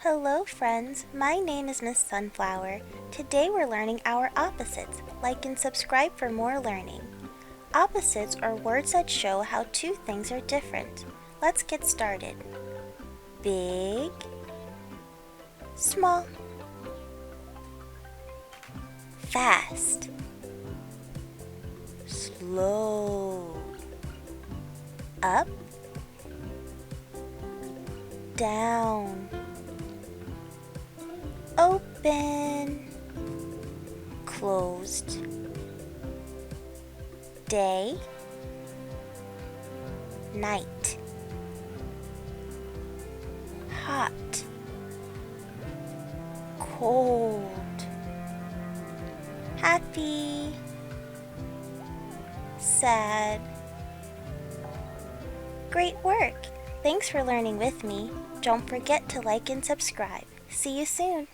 Hello friends, my name is Miss Sunflower. Today we're learning our opposites. Like and subscribe for more learning. Opposites are words that show how two things are different. Let's get started. Big, small. Fast, slow. Up, down. Open, closed. Day, night. Hot, cold. Happy, sad. Great work! Thanks for learning with me. Don't forget to like and subscribe. See you soon!